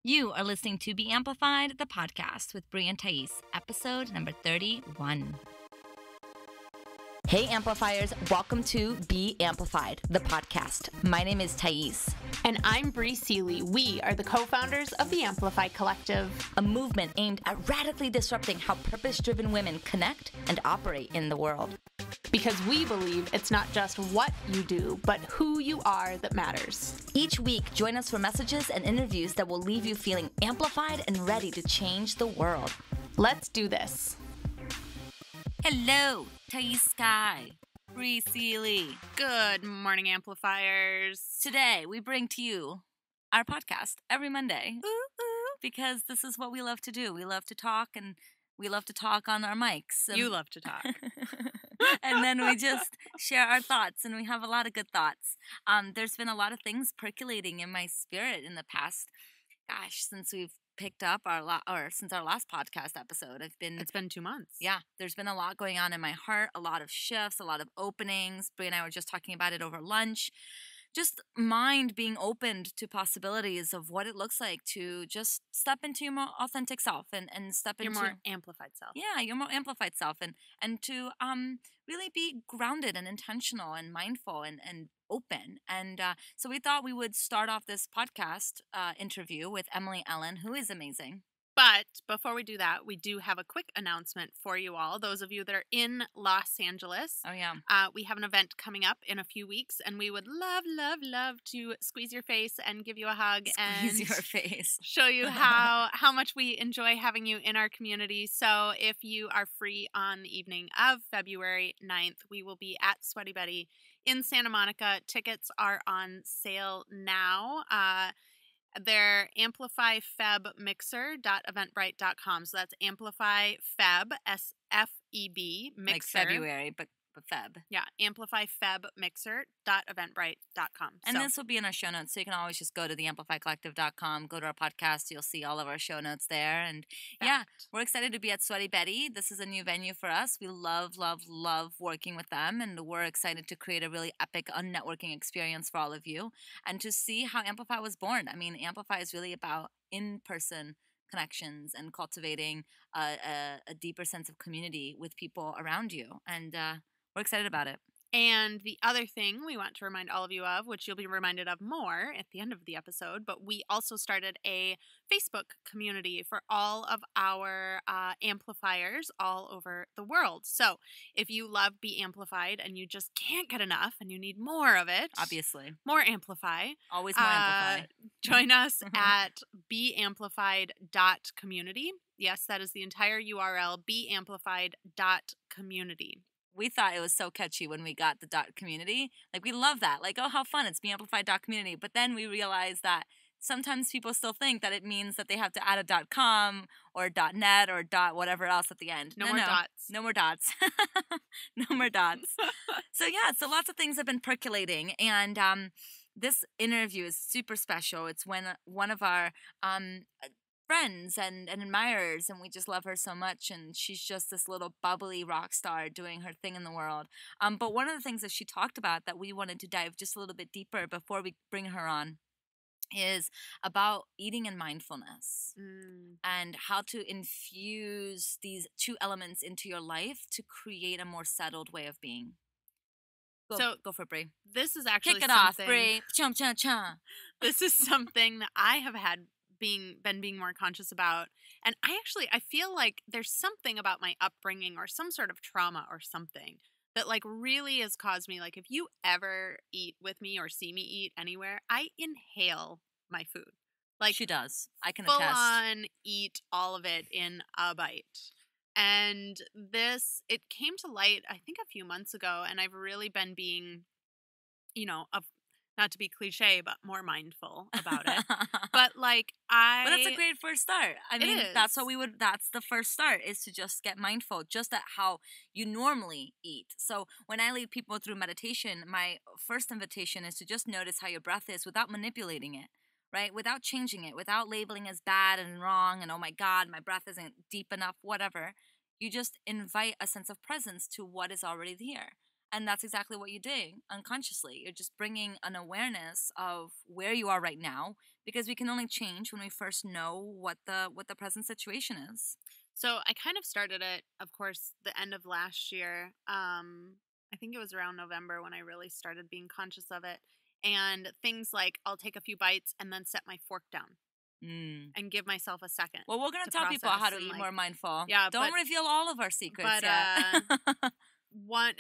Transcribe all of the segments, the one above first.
You are listening to Be Amplified, the podcast with Brie and Thais, episode number 31. Hey Amplifiers, welcome to Be Amplified, the podcast. My name is Thais. And I'm Brie Seeley. We are the co-founders of the Amplify Collective, a movement aimed at radically disrupting how purpose-driven women connect and operate in the world. Because we believe it's not just what you do, but who you are that matters. Each week, join us for messages and interviews that will leave you feeling amplified and ready to change the world. Let's do this. Hello, Thais Sky, Brie Seeley. Good morning, Amplifiers. Today, we bring to you our podcast every Monday. Because this is what we love to do. We love to talk, and we love to talk on our mics. You love to talk. And then we just share our thoughts, and we have a lot of good thoughts. There's been a lot of things percolating in my spirit in the past, since we've picked up since our last podcast episode. It's been 2 months. Yeah, there's been a lot going on in my heart, a lot of shifts, a lot of openings. Brie and I were just talking about it over lunch. Just mind being opened to possibilities of what it looks like to just step into your more authentic self and step your into more amplified self. Yeah, your more amplified self and to really be grounded and intentional and mindful and open. And so we thought we would start off this podcast interview with Emily Ellen, who is amazing. But before we do that, we do have a quick announcement for you all. Those of you that are in Los Angeles. Oh, yeah. We have an event coming up in a few weeks, and we would love to squeeze your face and give you a hug Squeeze your face. Show you how much we enjoy having you in our community. So if you are free on the evening of February 9th, we will be at Sweaty Betty in Santa Monica. Tickets are on sale now. They're amplifyfebmixer.eventbrite.com. So that's amplifyfeb, S-F-E-B, mixer. Like February, but Feb. Yeah, amplifyfebmixer.eventbrite.com. And this will be in our show notes, so you can always just go to theamplifycollective.com, go to our podcast, you'll see all of our show notes there. And yeah, we're excited to be at Sweaty Betty. This is a new venue for us. We love working with them, and we're excited to create a really epic networking experience for all of you and to see how Amplify was born. I mean, Amplify is really about in-person connections and cultivating a deeper sense of community with people around you. And we're excited about it. And the other thing we want to remind all of you of, which you'll be reminded of more at the end of the episode, but we also started a Facebook community for all of our amplifiers all over the world. So if you love Be Amplified and you just can't get enough and you need more of it, obviously, more Amplify. Always more Amplify. Join us at beamplified.community. Yes, that is the entire URL, beamplified.community. We thought it was so catchy when we got the .community. Like, we love that. Like, oh, how fun. It's beamplified.community. But then we realized that sometimes people still think that it means that they have to add a .com or .net or whatever else at the end. No more dots. No more dots. No more dots. So lots of things have been percolating. And this interview is super special. It's when one of our friends and admirers, and we just love her so much, and she's just this little bubbly rock star doing her thing in the world. But one of the things that she talked about that we wanted to dive just a little bit deeper before we bring her on is about eating and mindfulness and how to infuse these two elements into your life to create a more settled way of being. Go for it, Brie. This is actually kick it off, Brie. Chum cha cha. This is something that I have been being more conscious about. And I feel like there's something about my upbringing or some sort of trauma or something that like really has caused me, like if you ever eat with me or see me eat anywhere, I inhale my food. Like she does. I can full attest. on eat all of it in a bite. And it came to light, I think a few months ago, and I've really been being, not to be cliche, but more mindful about it. But like But that's a great first start. I mean, that's the first start is to just get mindful just at how you normally eat. So when I lead people through meditation, my first invitation is to just notice how your breath is without manipulating it, right? Without changing it, without labeling as bad and wrong and, oh my God, my breath isn't deep enough, whatever. You just invite a sense of presence to what is already there. And that's exactly what you're doing unconsciously. You're just bringing an awareness of where you are right now, because we can only change when we first know what the present situation is. So I kind of started it, of course, the end of last year. I think it was around November when I really started being conscious of it. And things like I'll take a few bites and then set my fork down Mm. and give myself a second. Well, we're gonna To tell people how process to and, eat like, more mindful. yeah, Don't reveal all of our secrets but, yet.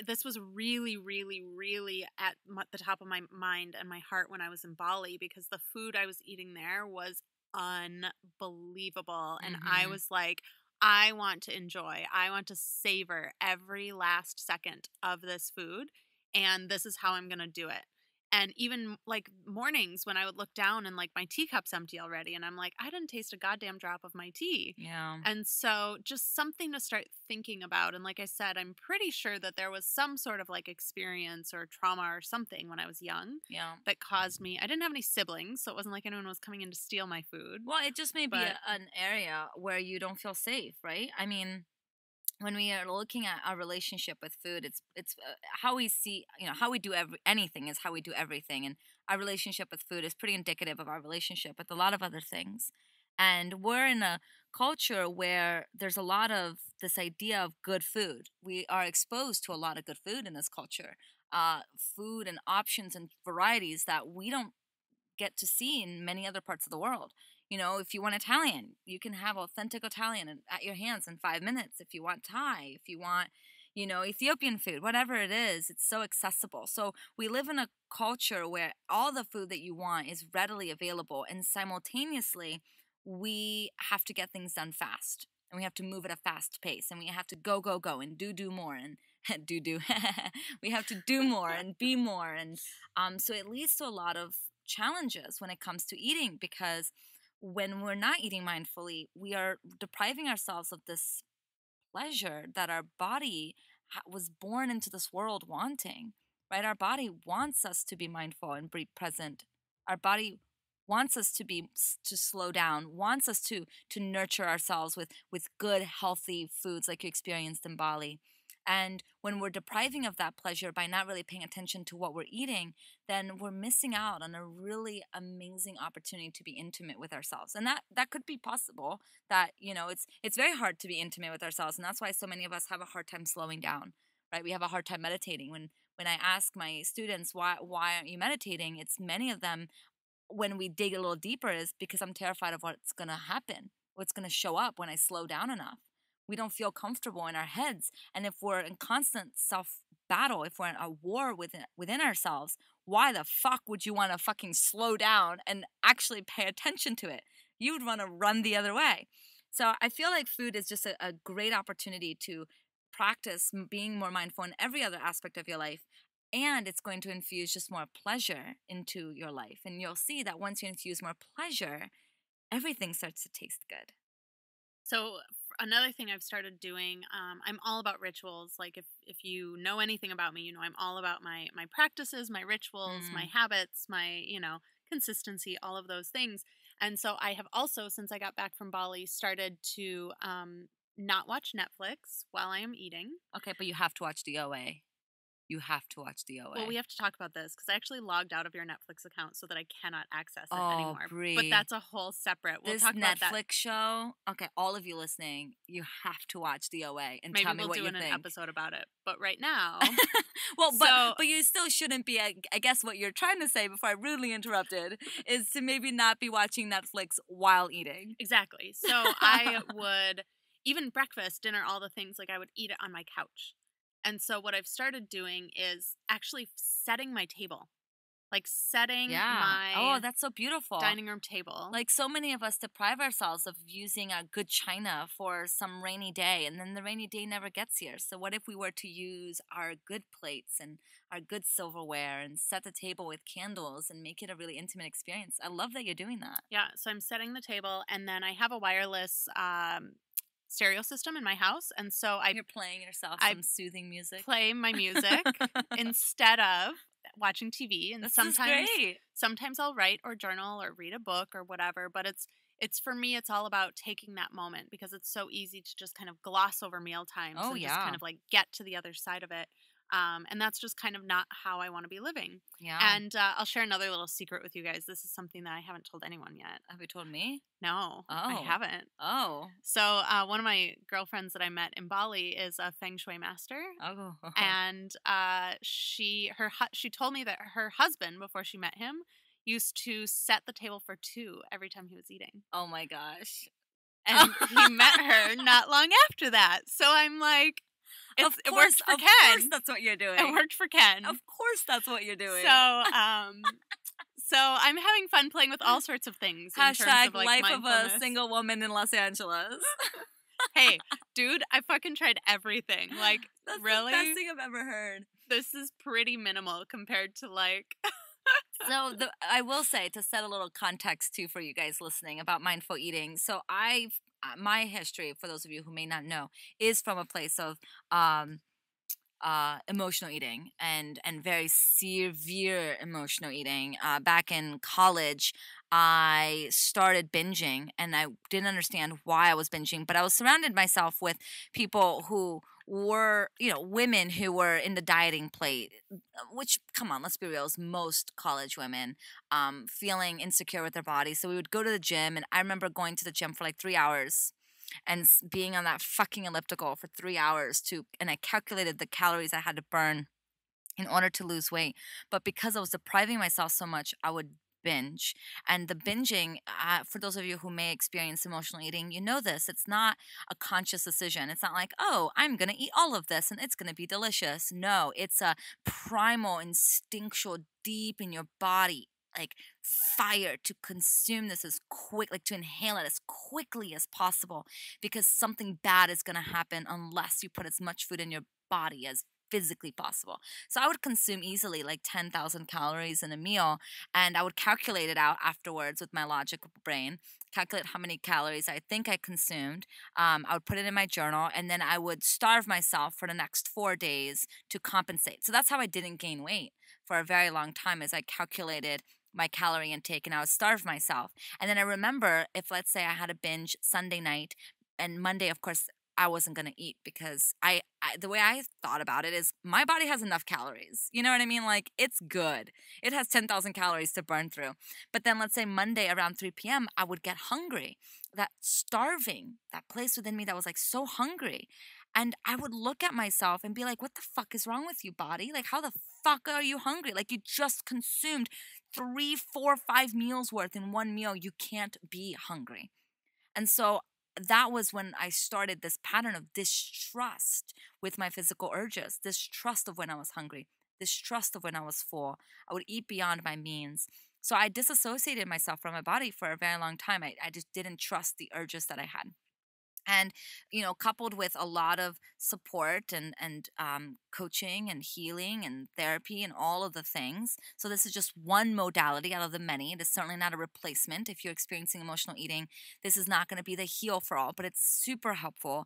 this was really, really, really at the top of my mind and my heart when I was in Bali, because the food I was eating there was unbelievable. And I Mhm. was like, I want to enjoy, I want to savor every last second of this food. And this is how I'm going to do it. And even like mornings when I would look down and like my teacup's empty already, and I'm like, I didn't taste a goddamn drop of my tea. Yeah. And so just something to start thinking about. And like I said, I'm pretty sure that there was some sort of like experience or trauma or something when I was young Yeah. that caused me. I didn't have any siblings, so it wasn't like anyone was coming in to steal my food. Well, it just may be But an area where you don't feel safe, right? I mean, when we are looking at our relationship with food, it's how we see, how we do anything is how we do everything, and our relationship with food is pretty indicative of our relationship with a lot of other things. And we're in a culture where there's a lot of this idea of good food. We are exposed to a lot of good food in this culture, food and options and varieties that we don't get to see in many other parts of the world. If you want Italian, you can have authentic Italian at your hands in 5 minutes. If you want Thai, if you want, Ethiopian food, whatever it is, it's so accessible. So we live in a culture where all the food that you want is readily available, and simultaneously, we have to get things done fast. And we have to move at a fast pace, and we have to go, go, go, and do more, and do. We have to do more and be more. And so it leads to a lot of challenges when it comes to eating, because when we're not eating mindfully, we are depriving ourselves of this pleasure that our body was born into this world wanting, right? Our body wants us to be mindful and be present. Our body wants us to slow down, wants us to nurture ourselves with good healthy foods like you experienced in Bali. And when we're depriving of that pleasure by not really paying attention to what we're eating, then we're missing out on a really amazing opportunity to be intimate with ourselves. And that could be possible. That it's very hard to be intimate with ourselves, and that's why so many of us have a hard time slowing down, right? We have a hard time meditating. When I ask my students why aren't you meditating, it's many of them, when we dig a little deeper, is because I'm terrified of what's going to happen, what's going to show up when I slow down enough. We don't feel comfortable in our heads. And if we're in constant self battle, if we're in a war within ourselves, why the fuck would you want to fucking slow down and actually pay attention to it? You would want to run the other way. So I feel like food is just a great opportunity to practice being more mindful in every other aspect of your life. And it's going to infuse just more pleasure into your life. And you'll see that once you infuse more pleasure, everything starts to taste good. So another thing I've started doing, I'm all about rituals. Like if you know anything about me, I'm all about my practices, my rituals, my habits, my consistency, all of those things. And so I have also, since I got back from Bali, started to not watch Netflix while I am eating. Okay, but you have to watch the OA. You have to watch the OA. Well, we have to talk about this because I actually logged out of your Netflix account so that I cannot access it Oh, anymore. Brie. But that's a whole separate. We'll This talk about that. Netflix show. Okay, all of you listening, you have to watch the OA and Maybe tell me we'll what do you an think. episode about it. But right now, well, so- but you still shouldn't be. I guess what you're trying to say before I rudely interrupted is to maybe not be watching Netflix while eating. Exactly. So I would, even breakfast, dinner, all the things, like I would eat it on my couch. And so what I've started doing is actually setting my table. Like setting my that's so beautiful. dining room table. Like so many of us deprive ourselves of using a good china for some rainy day, and then the rainy day never gets here. So what if we were to use our good plates and our good silverware and set the table with candles and make it a really intimate experience? I love that you're doing that. Yeah, so I'm setting the table, and then I have a wireless stereo system in my house, and so You're playing yourself some soothing music. Play my music instead of watching TV. And This sometimes is great. sometimes I'll write or journal or read a book or whatever, but it's for me, it's all about taking that moment, because it's so easy to just kind of gloss over meal times and just kind of like get to the other side of it. And that's just kind of not how I want to be living. Yeah. And I'll share another little secret with you guys. This is something that I haven't told anyone yet. Have you told me? No, I Oh. haven't. Oh. So one of my girlfriends that I met in Bali is a feng shui master. Oh. And she told me that her husband, before she met him, used to set the table for two every time he was eating. Oh my gosh. And he met her not long after that. So I'm like, it worked for Ken. Of course that's what you're doing. It worked for Ken. Of course that's what you're doing. So so I'm having fun playing with all sorts of things. In terms of, like, life of a single woman in Los Angeles. Hey, dude, I fucking tried everything. Like, That's really? the best thing I've ever heard. This is pretty minimal compared to, like... So I will say, to set a little context too for you guys listening about mindful eating. So my history, for those of you who may not know, is from a place of emotional eating and very severe emotional eating. Back in college, I started binging, and I didn't understand why I was binging, but I was surrounded myself with people who were, women who were in the dieting plate, which, come on, let's be real, is most college women, feeling insecure with their bodies. So we would go to the gym, and I remember going to the gym for like 3 hours and being on that fucking elliptical for 3 hours and I calculated the calories I had to burn in order to lose weight. But because I was depriving myself so much, I would binge. And the binging, for those of you who may experience emotional eating, you know this. It's not a conscious decision. It's not like, oh, I'm going to eat all of this and it's going to be delicious. No, it's a primal, instinctual, deep in your body, like fire to consume this as quick, like to inhale it as quickly as possible, because something bad is going to happen unless you put as much food in your body as physically possible. So I would consume easily like 10,000 calories in a meal, and I would calculate it out afterwards with my logical brain, calculate how many calories I think I consumed. I would put it in my journal, and then I would starve myself for the next 4 days to compensate. So that's how I didn't gain weight for a very long time, as I calculated my calorie intake and I would starve myself. And then I remember, if let's say I had a binge Sunday night, and Monday, of course, I wasn't going to eat, because the way I thought about it is my body has enough calories. You know what I mean? Like, it's good. It has 10,000 calories to burn through. But then let's say Monday around 3 p.m., I would get hungry. That starving, that place within me that was like so hungry. And I would look at myself and be like, what the fuck is wrong with you, body? Like, how the fuck are you hungry? Like, you just consumed 3, 4, 5 meals worth in one meal. You can't be hungry. And so that was when I started this pattern of distrust with my physical urges, distrust of when I was hungry, distrust of when I was full. I would eat beyond my means. So I disassociated myself from my body for a very long time. I just didn't trust the urges that I had. And, coupled with a lot of support and coaching and healing and therapy and all of the things. So this is just one modality out of the many. It is certainly not a replacement. If you're experiencing emotional eating, this is not going to be the heal for all, but it's super helpful,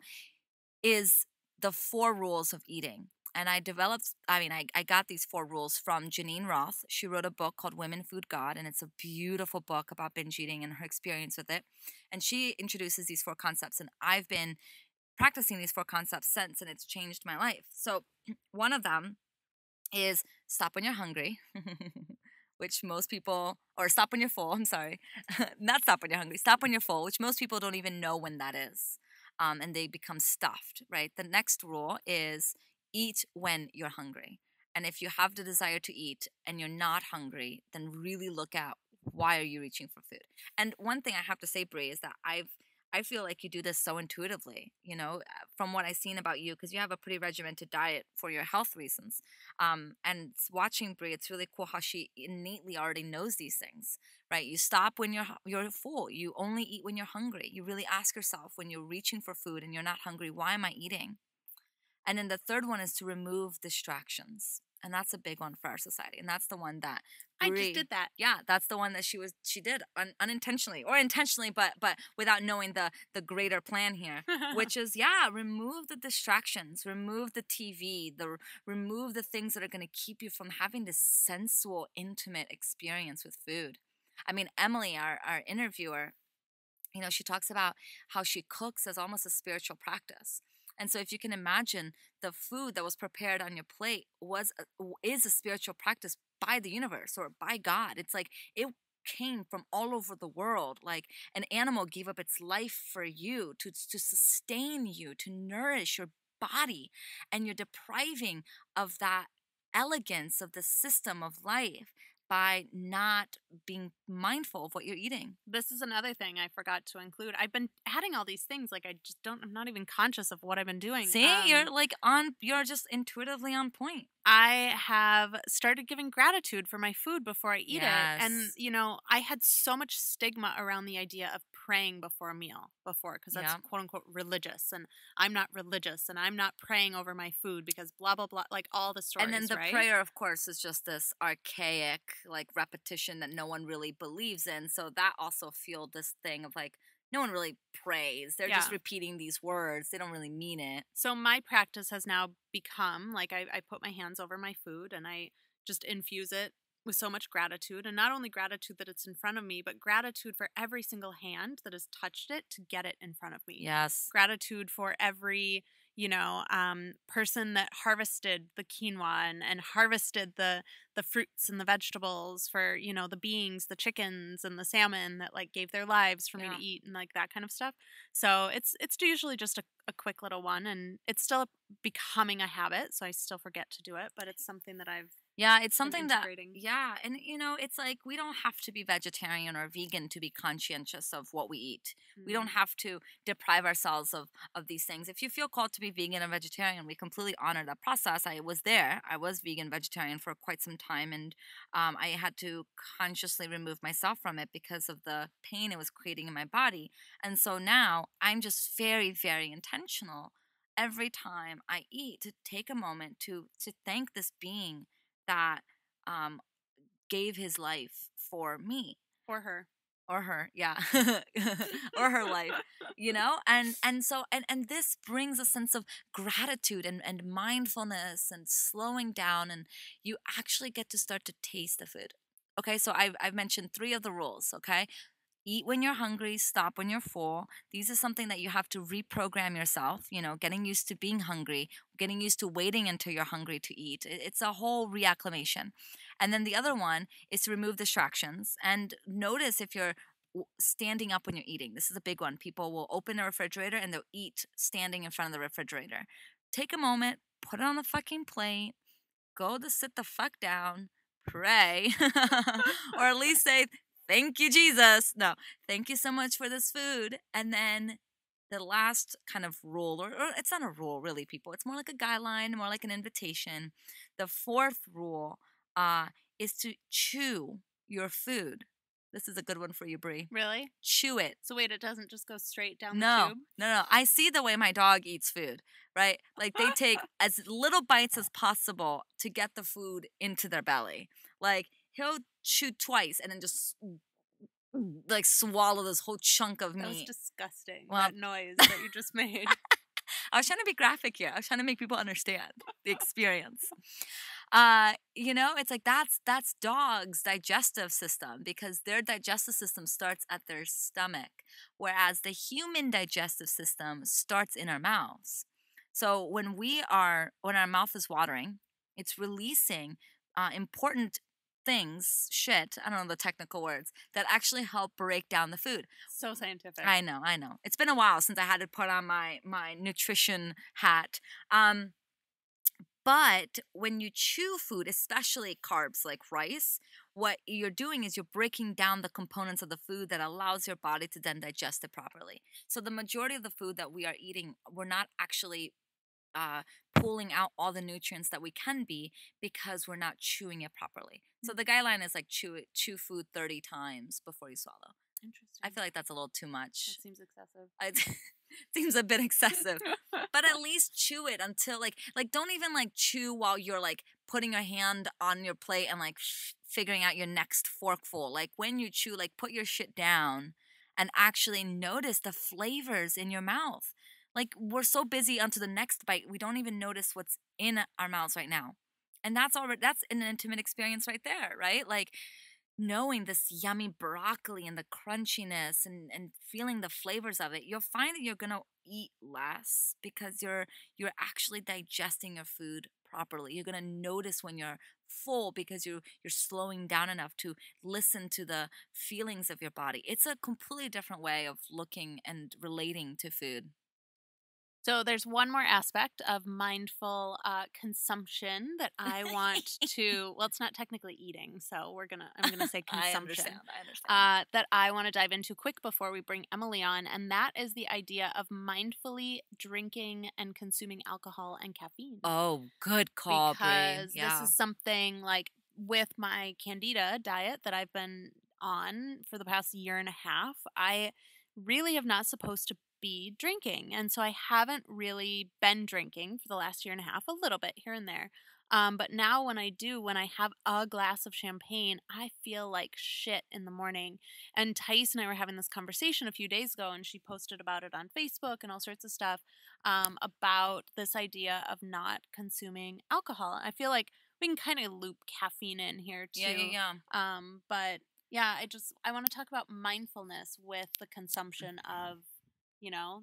is the 4 rules of eating. And I got these 4 rules from Janine Roth. She wrote a book called Women Food God, and it's a beautiful book about binge eating and her experience with it. And she introduces these 4 concepts, and I've been practicing these 4 concepts since, and it's changed my life. So one of them is stop when you're hungry, which most people, or stop when you're full, I'm sorry. Not stop when you're hungry, stop when you're full, which most people don't even know when that is. And they become stuffed, right? The next rule is eat when you're hungry. And if you have the desire to eat and you're not hungry, then really look at, why are you reaching for food? And one thing I have to say, Brie, is that I feel like you do this so intuitively, from what I've seen about you, because you have a pretty regimented diet for your health reasons. And watching Brie, it's really cool how she innately already knows these things, right? You stop when you're full. You only eat when you're hungry. You really ask yourself, when you're reaching for food and you're not hungry, why am I eating? And then the third one is to remove distractions. And that's a big one for our society. And that's the one that I just did that. Yeah, that's the one that she did unintentionally, or intentionally, but without knowing the greater plan here, which is, remove the distractions, remove the TV, remove the things that are going to keep you from having this sensual, intimate experience with food. I mean, Emily, our interviewer, she talks about how she cooks as almost a spiritual practice. And so if you can imagine, the food that was prepared on your plate is a spiritual practice by the universe or by God. It's like it came from all over the world. Like an animal gave up its life for you to sustain you, to nourish your body, and you're depriving of that elegance of the system of life by not being mindful of what you're eating. This is another thing I forgot to include. I've been adding all these things, like I just don't. I'm not even conscious of what I've been doing. See, you're just intuitively on point. I have started giving gratitude for my food before I eat it. And, Yes. you know, I had so much stigma around the idea of praying before a meal before, because that's Yeah. quote unquote religious. And I'm not religious and I'm not praying over my food because blah, blah, blah, like all the stories. And then the right? prayer, of course, is just this archaic, like repetition that no one really believes in. So that also fueled this thing of like, no one really prays. They're just Yeah. repeating these words. They don't really mean it. So my practice has now become like I put my hands over my food and I just infuse it with so much gratitude. And not only gratitude that it's in front of me, but gratitude for every single hand that has touched it to get it in front of me. Yes. Gratitude for every, person that harvested the quinoa and harvested the fruits and the vegetables, for, the beings, the chickens and the salmon that like gave their lives for me Yeah. to eat, and like that kind of stuff. So it's usually just a quick little one, and it's still becoming a habit, so I still forget to do it, but it's something that I've Yeah, it's been something that, integrating. yeah. And, it's like we don't have to be vegetarian or vegan to be conscientious of what we eat. We don't Mm. have to deprive ourselves of these things. If you feel called to be vegan and vegetarian, we completely honor that process. I was there. I was vegan, vegetarian for quite some time. And I had to consciously remove myself from it because of the pain it was creating in my body. And so now I'm just very, very intentional every time I eat to take a moment to thank this being that um, gave his life for me For her. or her, yeah, or her life, and this brings a sense of gratitude and mindfulness and slowing down, and you actually get to start to taste the food. Okay, so I've mentioned three of the rules. Okay, eat when you're hungry, stop when you're full. These are something that you have to reprogram yourself, getting used to being hungry, getting used to waiting until you're hungry to eat. It's a whole reacclimation. And then the other one is to remove distractions and notice if you're standing up when you're eating. This is a big one. People will open a refrigerator and they'll eat standing in front of the refrigerator. Take a moment, put it on the fucking plate, go to sit the fuck down, pray, or at least say, thank you, Jesus. No, thank you so much for this food. And then the last kind of rule, or it's not a rule really, people. It's more like a guideline, more like an invitation. The fourth rule is to chew your food. This is a good one for you, Brie. Really? Chew it. So wait, it doesn't just go straight down the No, tube? no. I see the way my dog eats food, right? Like they take as little bites as possible to get the food into their belly. Like he'll chew twice and then just like swallow this whole chunk of That was meat. disgusting. Well- that noise that you just made. I was trying to be graphic here. I was trying to make people understand the experience. It's like that's dogs' digestive system, because their digestive system starts at their stomach, whereas the human digestive system starts in our mouths. So when our mouth is watering, it's releasing important things, shit, I don't know the technical words, that actually help break down the food. So scientific. I know. It's been a while since I had to put on my nutrition hat. But when you chew food, especially carbs like rice, what you're doing is you're breaking down the components of the food that allows your body to then digest it properly. So the majority of the food that we are eating, we're not actually pulling out all the nutrients that we can be, because we're not chewing it properly. So the guideline is like chew food 30 times before you swallow. Interesting. I feel like that's a little too much. That seems excessive. It seems a bit excessive. But at least chew it until like don't even like chew while you're like putting your hand on your plate and like figuring out your next forkful. Like when you chew, like put your shit down and actually notice the flavors in your mouth. Like we're so busy onto the next bite, we don't even notice what's in our mouths right now. And that's an intimate experience right there, right? Like knowing this yummy broccoli and the crunchiness and feeling the flavors of it, you'll find that you're gonna eat less because you're actually digesting your food properly. You're gonna notice when you're full because you're slowing down enough to listen to the feelings of your body. It's a completely different way of looking and relating to food. So there's one more aspect of mindful consumption that I want to. Well, it's not technically eating, so I'm gonna say I consumption. understand. I understand. That I want to dive into quick before we bring Emily on, and that is the idea of mindfully drinking and consuming alcohol and caffeine. Oh, good call, Brie. Because this Yeah. is something like with my Candida diet that I've been on for the past year and a half, I really have not supposed to be drinking. And so I haven't really been drinking for the last year and a half, a little bit here and there. But now when I do, when I have a glass of champagne, I feel like shit in the morning. And Thais and I were having this conversation a few days ago, and she posted about it on Facebook and all sorts of stuff about this idea of not consuming alcohol. I feel like we can kind of loop caffeine in here Yeah, yeah, too. yeah. But yeah, I want to talk about mindfulness with the consumption of,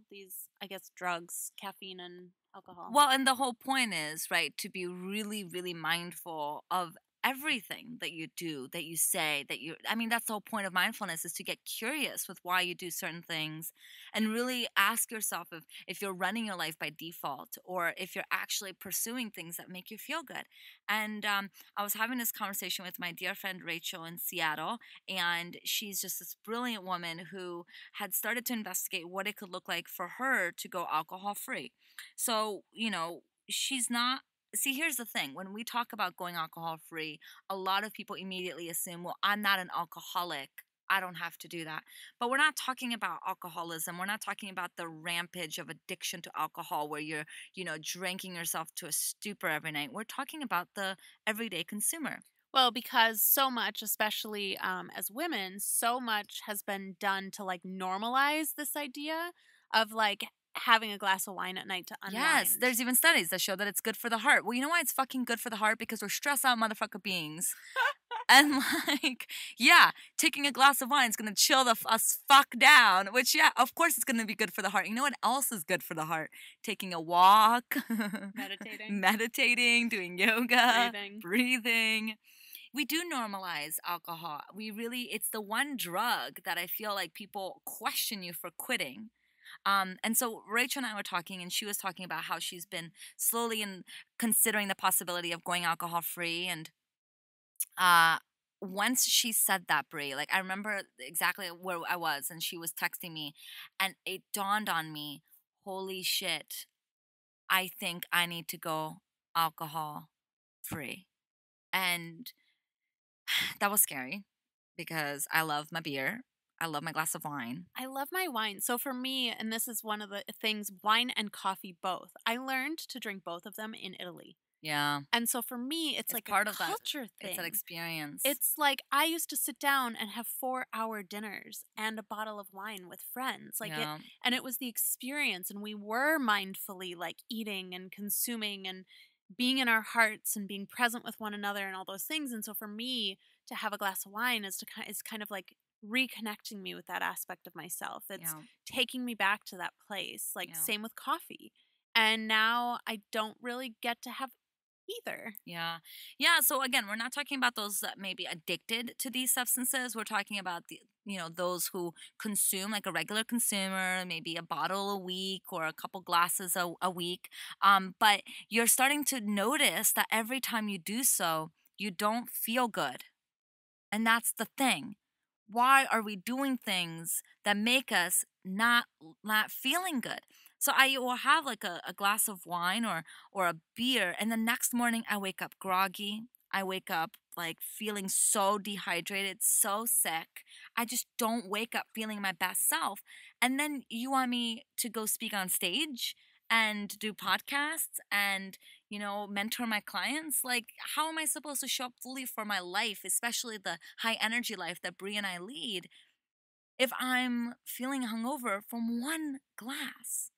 these, I guess, drugs, caffeine and alcohol. Well, and the whole point is, right, to be really, really mindful of everything that you do, that you say, I mean, that's the whole point of mindfulness is to get curious with why you do certain things and really ask yourself if you're running your life by default or if you're actually pursuing things that make you feel good. And I was having this conversation with my dear friend Rachel in Seattle, and she's just this brilliant woman who had started to investigate what it could look like for her to go alcohol free. So, she's not. See, here's the thing. When we talk about going alcohol free, a lot of people immediately assume, well, I'm not an alcoholic. I don't have to do that. But we're not talking about alcoholism. We're not talking about the rampage of addiction to alcohol where you're, drinking yourself to a stupor every night. We're talking about the everyday consumer. Well, because so much, especially as women, so much has been done to like normalize this idea of like having a glass of wine at night to unwind. Yes, there's even studies that show that it's good for the heart. Well, you know why it's fucking good for the heart? Because we're stressed out motherfucker beings. And like, yeah, taking a glass of wine is gonna chill us fuck down. Which, yeah, of course, it's gonna be good for the heart. You know what else is good for the heart? Taking a walk, meditating, doing yoga, breathing. We do normalize alcohol. It's the one drug that I feel like people question you for quitting. And so Rachel and I were talking, and she was talking about how she's been slowly and considering the possibility of going alcohol free. And uh, once she said that, Brie, like I remember exactly where I was, and she was texting me, and it dawned on me, holy shit, I think I need to go alcohol free. And that was scary because I love my beer. I love my glass of wine. I love my wine. So for me, and this is one of the things, wine and coffee both. I learned to drink both of them in Italy. Yeah. And so for me, it's like part a of that. culture thing. It's an experience. It's like I used to sit down and have 4-hour dinners and a bottle of wine with friends. Yeah. And it was the experience, and we were mindfully like eating and consuming and being in our hearts and being present with one another and all those things. And so for me to have a glass of wine is kind of like reconnecting me with that aspect of myself. It's Yeah. taking me back to that place. Like Yeah. same with coffee. And now I don't really get to have either. Yeah. Yeah. So again, we're not talking about those that may be addicted to these substances. We're talking about those who consume like a regular consumer, maybe a bottle a week or a couple glasses a week. But you're starting to notice that every time you do so, you don't feel good. And that's the thing. Why are we doing things that make us not feeling good? So I will have like a glass of wine or a beer, and the next morning I wake up groggy. I wake up like feeling so dehydrated, so sick. I just don't wake up feeling my best self. And then you want me to go speak on stage and do podcasts and mentor my clients. Like, how am I supposed to show up fully for my life, especially the high energy life that Brie and I lead, if I'm feeling hungover from one glass?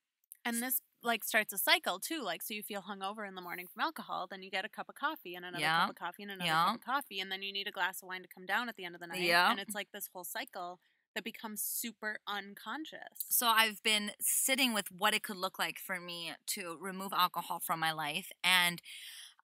And this like starts a cycle too. Like, so you feel hungover in the morning from alcohol, then you get a cup of coffee and another cup Yeah, of coffee and another cup yeah, of coffee, and then you need a glass of wine to come down at the end of the night. yeah. And it's like this whole cycle that becomes super unconscious. So I've been sitting with what it could look like for me to remove alcohol from my life. And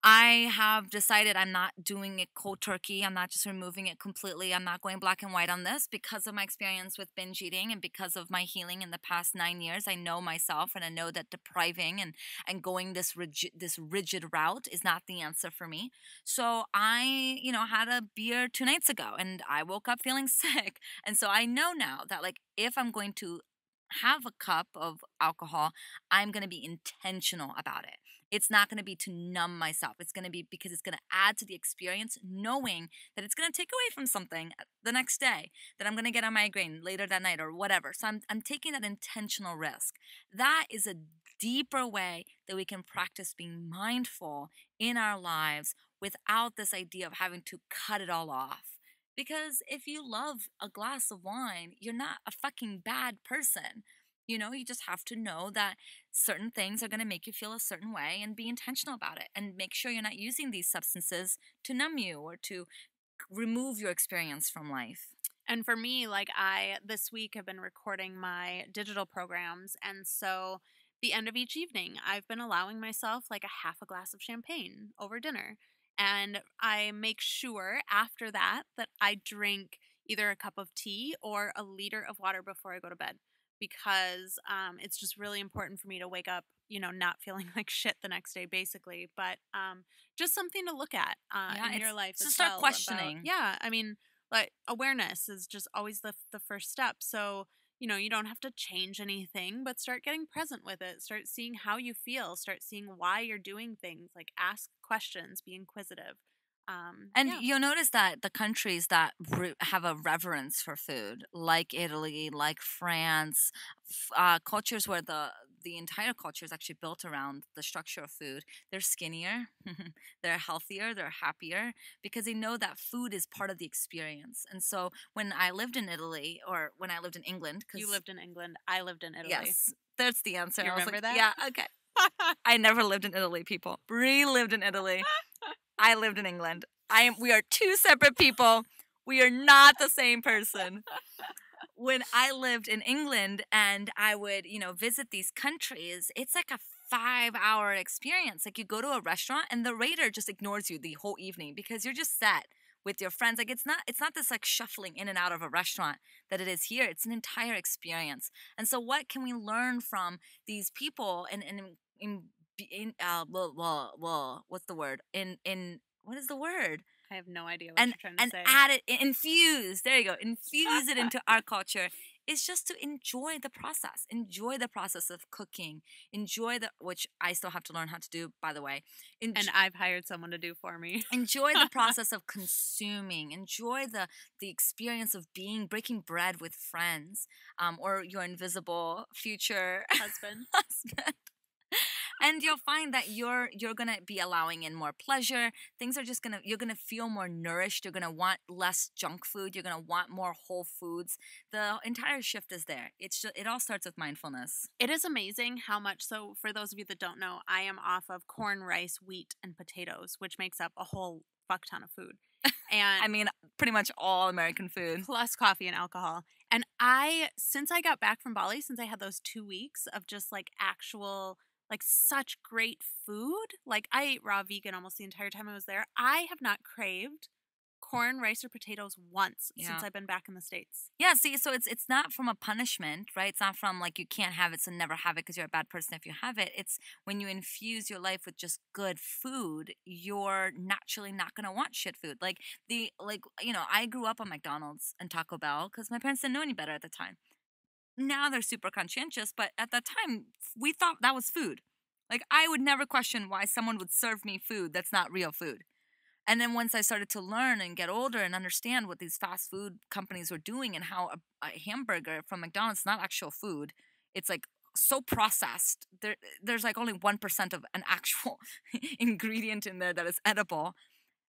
I have decided I'm not doing it cold turkey. I'm not just removing it completely. I'm not going black and white on this because of my experience with binge eating and because of my healing in the past 9 years. I know myself and I know that depriving and going this rigid route is not the answer for me. So I, had a beer 2 nights ago and I woke up feeling sick. And so I know now that like if I'm going to have a cup of alcohol, I'm going to be intentional about it. It's not going to be to numb myself. It's going to be because it's going to add to the experience, knowing that it's going to take away from something the next day, that I'm going to get a migraine later that night or whatever. So I'm taking that intentional risk. That is a deeper way that we can practice being mindful in our lives without this idea of having to cut it all off. Because if you love a glass of wine, you're not a fucking bad person. You just have to know that certain things are going to make you feel a certain way and be intentional about it and make sure you're not using these substances to numb you or to remove your experience from life. And for me, like I this week have been recording my digital programs, and so the end of each evening, I've been allowing myself like a half a glass of champagne over dinner. And I make sure after that that I drink either a cup of tea or a liter of water before I go to bed because it's just really important for me to wake up, not feeling like shit the next day, basically. But just something to look at Yeah, in your it's life to as start well. questioning. Yeah, I mean, like awareness is just always the first step. So, you don't have to change anything, but start getting present with it. Start seeing how you feel, start seeing why you're doing things, like ask questions, be inquisitive. And Yeah. you'll notice that the countries that have a reverence for food, like Italy, like France, cultures where the entire culture is actually built around the structure of food, they're skinnier, they're healthier, they're happier because they know that food is part of the experience. And so when I lived in Italy or when I lived in England, You because lived in England, I lived in Italy. yes, that's the answer. You I was remember like, that? yeah, okay. I never lived in Italy, people. Bree lived in Italy. I lived in England. We are two separate people. We are not the same person. When I lived in England and I would, visit these countries, it's like a 5 hour experience. Like you go to a restaurant and the waiter just ignores you the whole evening because you're just sat with your friends. Like it's not this like shuffling in and out of a restaurant that it is here. It's an entire experience. And so what can we learn from these people what's the word? In what is the word? I have no idea what and you're trying to and say. add it infuse there you go, infuse it into our culture is just to enjoy the process of cooking, enjoy the which I still have to learn how to do, by the way. And I've hired someone to do for me. Enjoy the process of consuming, enjoy the experience of breaking bread with friends, or your invisible future Husband. husband. And you'll find that you're gonna be allowing in more pleasure. Things are just you're gonna feel more nourished. You're gonna want less junk food. You're gonna want more whole foods. The entire shift is there. It all starts with mindfulness. It is amazing how much. So, for those of you that don't know, I am off of corn, rice, wheat, and potatoes, which makes up a whole fuck ton of food. And I mean, pretty much all American food. plus coffee and alcohol. And since I got back from Bali, since I had those 2 weeks of just like actual, like such great food, like I ate raw vegan almost the entire time I was there. I have not craved corn, rice, or potatoes once Yeah. since I've been back in the States. Yeah, see, so it's not from a punishment, right? It's not from like you can't have it, so never have it because you're a bad person if you have it. It's when you infuse your life with just good food, you're naturally not gonna want shit food. I grew up on McDonald's and Taco Bell because my parents didn't know any better at the time. Now they're super conscientious, but at that time we thought that was food. Like I would never question why someone would serve me food that's not real food. And then once I started to learn and get older and understand what these fast food companies were doing and how a hamburger from McDonald's is not actual food, it's like so processed. There's like only 1% of an actual ingredient in there that is edible.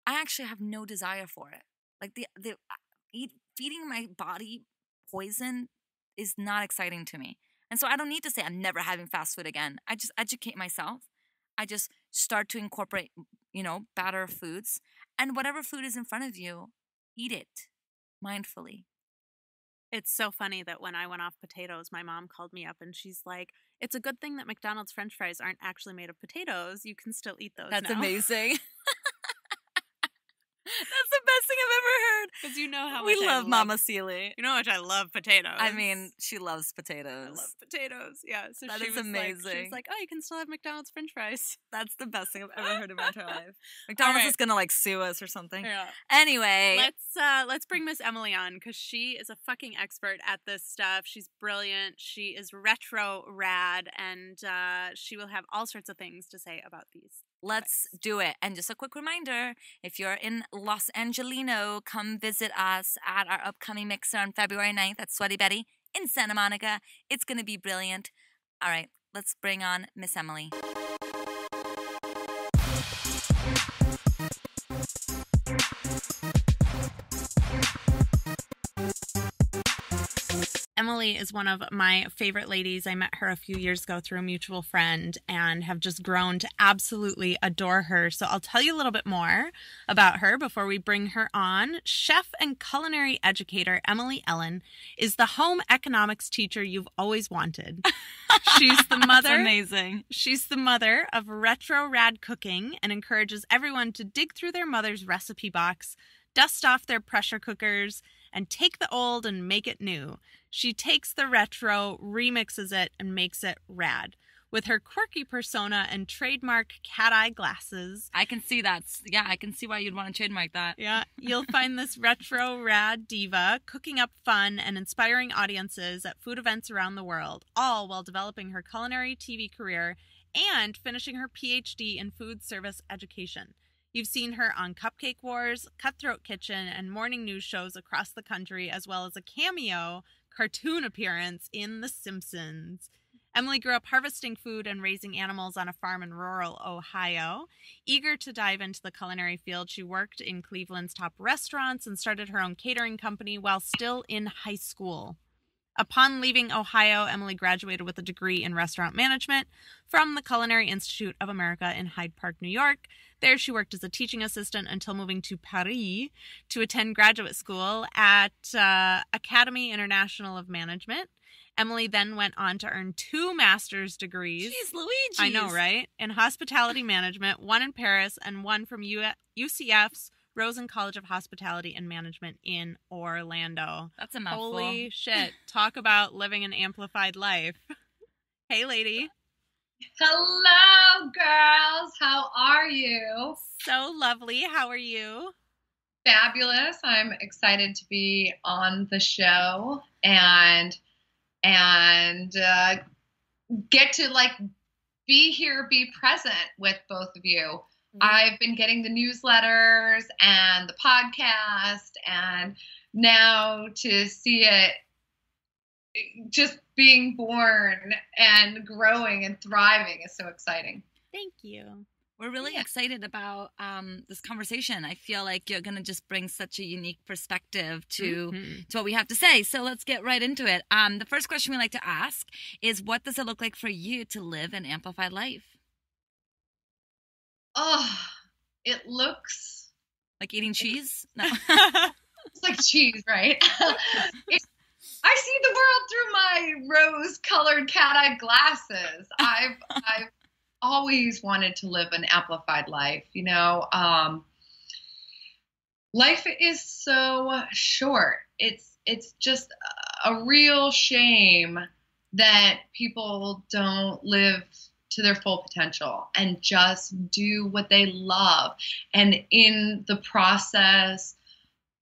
I actually have no desire for it. Like feeding my body poison is not exciting to me. And so I don't need to say I'm never having fast food again. I just educate myself. I just start to incorporate, better foods. And whatever food is in front of you, eat it mindfully. It's so funny that when I went off potatoes, my mom called me up and she's like, it's a good thing that McDonald's French fries aren't actually made of potatoes. You can still eat those That's now. amazing. That's the best thing I've ever heard. Because you know how much we love Mama Seely. You know how much I love potatoes. I mean, she loves potatoes. I love potatoes. Yeah. So that she is was amazing. She was like, oh, you can still have McDonald's French fries. That's the best thing I've ever heard in my entire life. McDonald's is gonna sue us or something. Yeah. Anyway, let's bring Miss Emily on because she is a fucking expert at this stuff. She's brilliant. She is retro rad, and she will have all sorts of things to say about these. Let's do it. And just a quick reminder, if you're in Los Angelino, come visit us at our upcoming mixer on February 9th at Sweaty Betty in Santa Monica. It's going to be brilliant. All right, let's bring on Miss Emily. Emily is one of my favorite ladies. I met her a few years ago through a mutual friend and have just grown to absolutely adore her. So I'll tell you a little bit more about her before we bring her on. Chef and culinary educator Emily Ellen is the home economics teacher you've always wanted. She's the mother. That's amazing. She's the mother of retro rad cooking and encourages everyone to dig through their mother's recipe box, dust off their pressure cookers, and take the old and make it new. She takes the retro, remixes it, and makes it rad. With her quirky persona and trademark cat-eye glasses. I can see that. Yeah, I can see why you'd want to trademark that. Yeah, you'll find this retro rad diva cooking up fun and inspiring audiences at food events around the world, all while developing her culinary TV career and finishing her PhD in food service education. You've seen her on Cupcake Wars, Cutthroat Kitchen, and morning news shows across the country, as well as a cameo cartoon appearance in The Simpsons. Emily grew up harvesting food and raising animals on a farm in rural Ohio. Eager to dive into the culinary field, she worked in Cleveland's top restaurants and started her own catering company while still in high school. Upon leaving Ohio, Emily graduated with a degree in restaurant management from the Culinary Institute of America in Hyde Park, New York. There she worked as a teaching assistant until moving to Paris to attend graduate school at Academy International of Management. Emily then went on to earn 2 master's degrees. Jeez Louise. I know, right? In hospitality management, one in Paris and one from UCF's Rosen College of Hospitality and Management in Orlando. That's a mouthful. Holy shit. Talk about living an amplified life. Hey, lady. Hello, girls. How are you? So lovely. How are you? Fabulous. I'm excited to be on the show and get to be here, be present with both of you. I've been getting the newsletters and the podcast, and now to see it just being born and growing and thriving is so exciting. Thank you. We're really excited about this conversation. I feel like you're going to just bring such a unique perspective to what we have to say. So let's get right into it. The first question we like to ask is, what does it look like for you to live an amplified life? Oh, it looks like eating cheese? No. It's like cheese, right? I see the world through my rose-colored cat-eye glasses. I've always wanted to live an amplified life. Life is so short. It's just a real shame that people don't live to their full potential and just do what they love, and in the process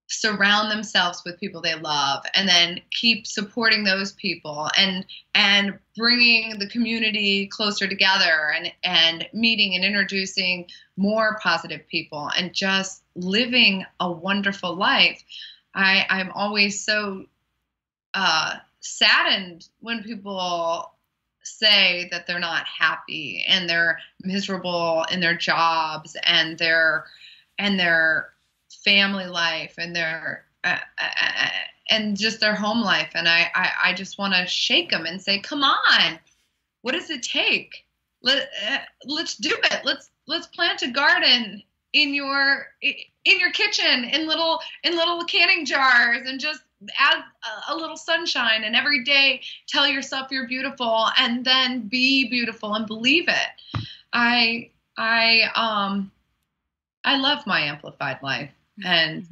surround themselves with people they love, and then keep supporting those people and bringing the community closer together, and meeting and introducing more positive people, and just living a wonderful life. I'm always so saddened when people say that they're not happy and they're miserable in their jobs and their family life and their and just their home life. And I just want to shake them and say, come on, what does it take? Let's do it. Let's plant a garden in your kitchen in little canning jars, and just add a little sunshine, and every day tell yourself you're beautiful, and then be beautiful and believe it. I love my amplified life, and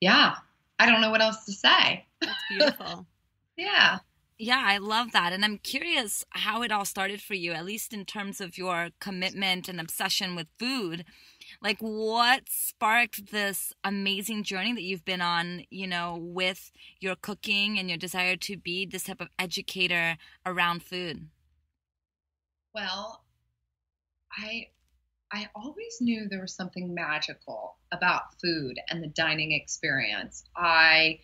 yeah, I don't know what else to say. That's beautiful. Yeah. Yeah, I love that. And I'm curious how it all started for you, at least in terms of your commitment and obsession with food. Like, what sparked this amazing journey that you've been on, you know, with your cooking and your desire to be this type of educator around food? Well, I always knew there was something magical about food and the dining experience. I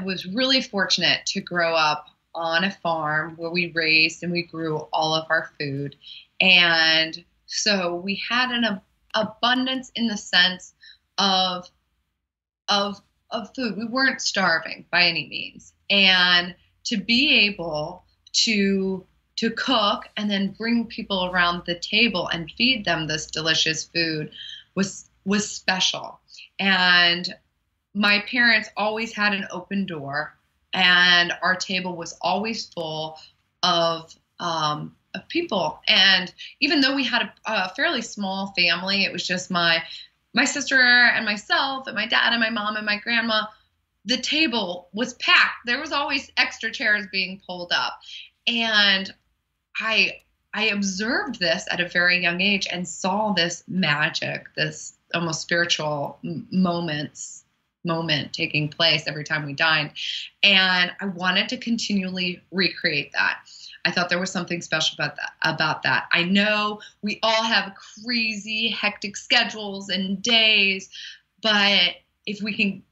was really fortunate to grow up on a farm where we raised and we grew all of our food. And so we had an abundance in the sense of food. We weren't starving by any means. And to be able to cook and then bring people around the table and feed them this delicious food was special. And my parents always had an open door, and our table was always full of people. And even though we had a fairly small family, it was just my sister and myself and my dad and my mom and my grandma, the table was packed. There was always extra chairs being pulled up. And I observed this at a very young age and saw this magic, this almost spiritual moment taking place every time we dined. And I wanted to continually recreate that. I thought there was something special about that. I know we all have crazy, hectic schedules and days, but if we can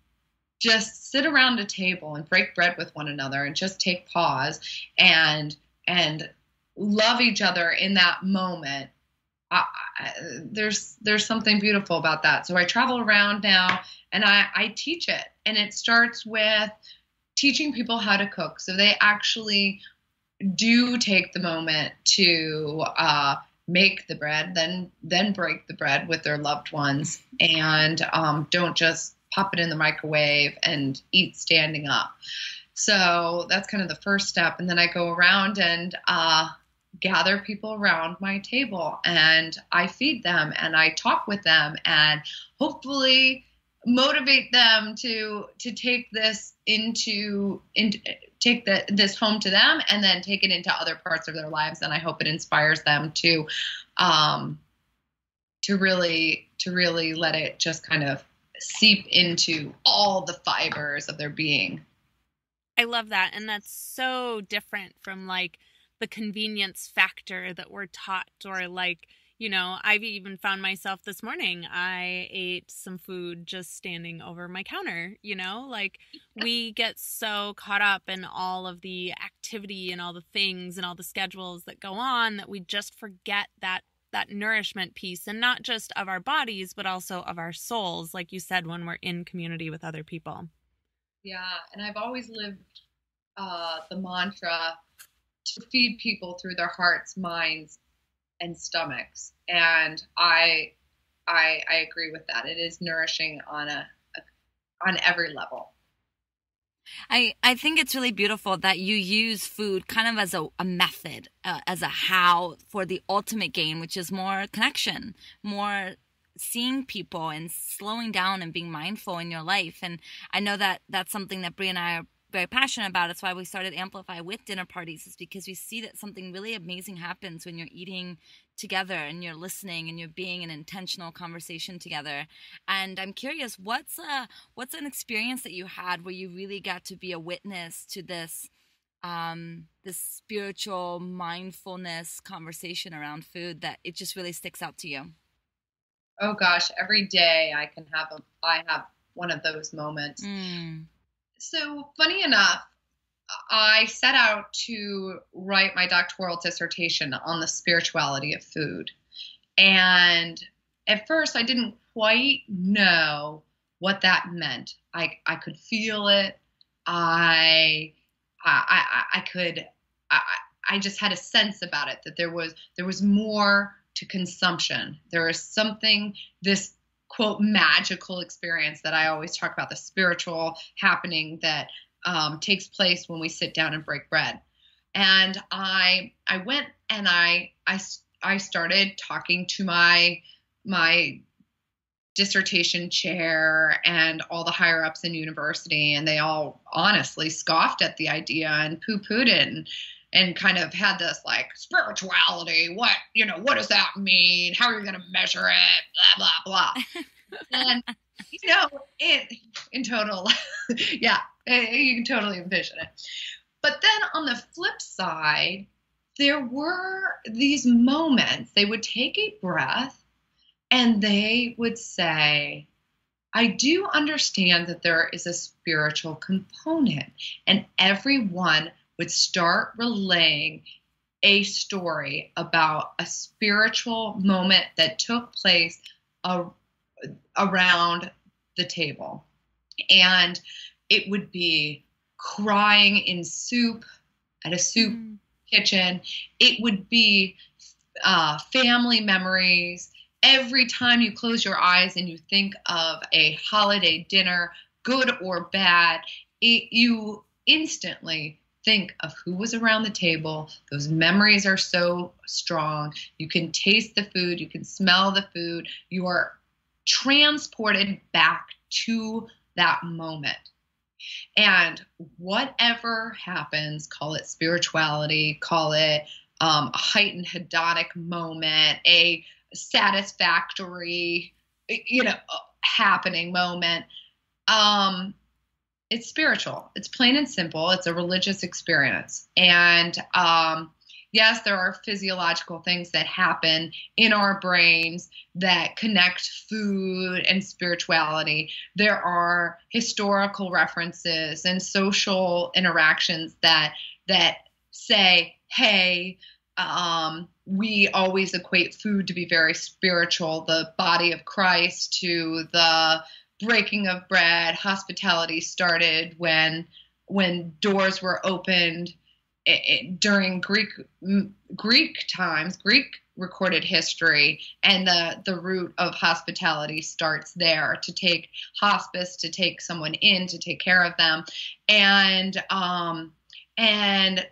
just sit around a table and break bread with one another and just take pause and love each other in that moment, there's something beautiful about that. So I travel around now and I teach it, and it starts with teaching people how to cook. So they actually do take the moment to make the bread, then break the bread with their loved ones, and don't just pop it in the microwave and eat standing up. So that's kind of the first step. And then I go around and gather people around my table, and I feed them and I talk with them and hopefully motivate them to take this this home to them, and then take it into other parts of their lives. And I hope it inspires them to really let it just kind of seep into all the fibers of their being. I love that. And that's so different from like the convenience factor that we're taught, or like, you know, I've even found myself this morning, I ate some food just standing over my counter, you know, like we get so caught up in all of the activity and all the things and all the schedules that go on that we just forget that nourishment piece, and not just of our bodies, but also of our souls, like you said, when we're in community with other people. Yeah. And I've always lived the mantra to feed people through their hearts, minds, and stomachs. And I agree with that. It is nourishing on every level. I think it's really beautiful that you use food kind of as a method, as a how for the ultimate gain, which is more connection, more seeing people and slowing down and being mindful in your life. And I know that that's something that Brie and I are very passionate about. It's why we started Amplify with dinner parties, is because we see that something really amazing happens when you're eating together and you're listening and you're being in intentional conversation together. And I'm curious, what's an experience that you had where you really got to be a witness to this spiritual mindfulness conversation around food that it just really sticks out to you? Oh gosh, every day I have one of those moments. So funny enough, I set out to write my doctoral dissertation on the spirituality of food. And at first I didn't quite know what that meant. I could feel it. I could. I just had a sense about it that there was more to consumption. There is something, this quote magical experience that I always talk about, the spiritual happening that takes place when we sit down and break bread. And I went and I started talking to my dissertation chair and all the higher ups in university, and they all honestly scoffed at the idea and poo-pooed it and kind of had this like, spirituality, what does that mean? How are you going to measure it? Blah, blah, blah. And, in total, yeah, you can totally envision it. But then on the flip side, there were these moments, they would take a breath and they would say, I do understand that there is a spiritual component. And everyone would start relaying a story about a spiritual moment that took place around the table. And it would be crying in soup at a soup kitchen. It would be family memories. Every time you close your eyes and you think of a holiday dinner, good or bad, you instantly think of who was around the table. Those memories are so strong. You can taste the food. You can smell the food. You are transported back to that moment. And whatever happens, call it spirituality, call it a heightened hedonic moment, a satisfactory, happening moment. It's spiritual. It's plain and simple. It's a religious experience. And yes, there are physiological things that happen in our brains that connect food and spirituality. There are historical references and social interactions that say, hey, we always equate food to be very spiritual, the body of Christ to the breaking of bread. Hospitality started when doors were opened during Greek times, Greek recorded history, and the root of hospitality starts there, to take hospice, to take someone in, to take care of them. And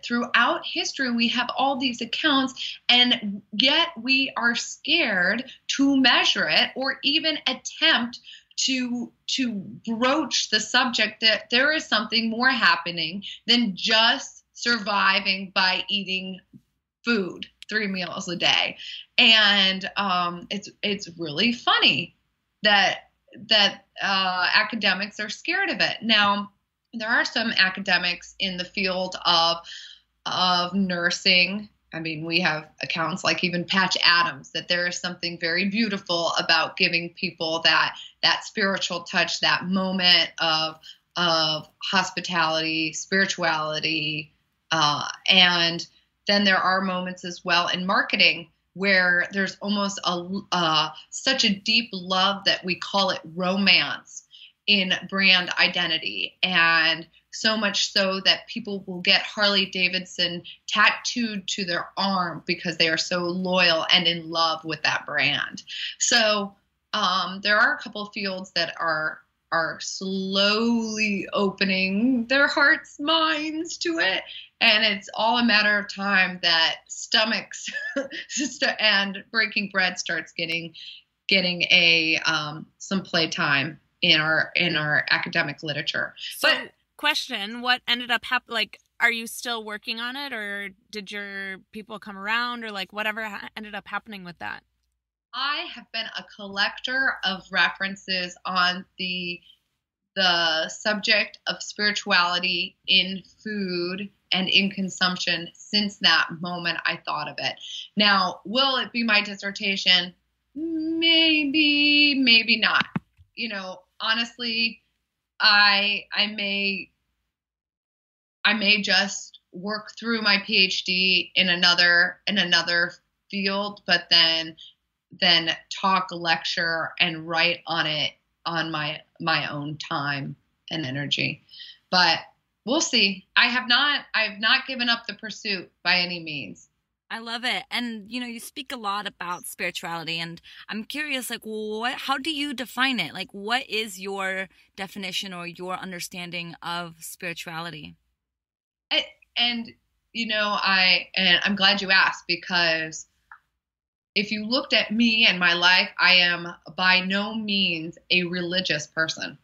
throughout history, we have all these accounts, and yet we are scared to measure it or even attempt to broach the subject that there is something more happening than just surviving by eating food 3 meals a day. And it's really funny that academics are scared of it. Now, there are some academics in the field of nursing. I mean, we have accounts like even Patch Adams, that there is something very beautiful about giving people that spiritual touch, that moment of hospitality, spirituality. And then there are moments as well in marketing where there's almost such a deep love that we call it romance in brand identity. And so much so that people will get Harley Davidson tattooed to their arm because they are so loyal and in love with that brand. So there are a couple of fields that are slowly opening their hearts, minds to it. And it's all a matter of time that stomachs and breaking bread starts getting some playtime in our academic literature. So, question: what ended up happening? Like, are you still working on it, or did your people come around, or like whatever ended up happening with that? I have been a collector of references on the subject of spirituality in food and in consumption since that moment I thought of it. Now, will it be my dissertation? Maybe, maybe not. Honestly, I may just work through my PhD in another field, but then talk, lecture, and write on it on my own time and energy. But we'll see. I've not given up the pursuit by any means. I love it. And, you speak a lot about spirituality, and I'm curious, like, how do you define it? Like, what is your definition or your understanding of spirituality? And I'm glad you asked, because if you looked at me and my life, I am by no means a religious person.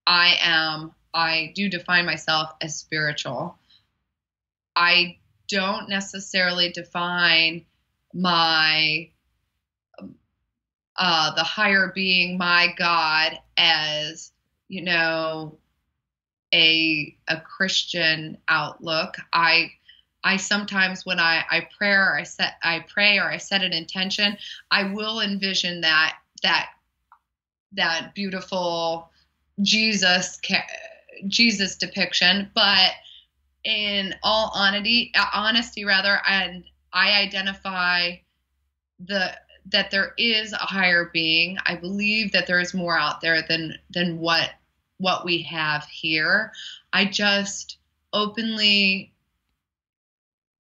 I do define myself as spiritual. I don't necessarily define my the higher being, my God, as a Christian outlook. I sometimes, when I pray or I set an intention, I will envision that beautiful Jesus depiction, but in all honesty, and I identify that there is a higher being. I believe that there is more out there than what we have here. I just openly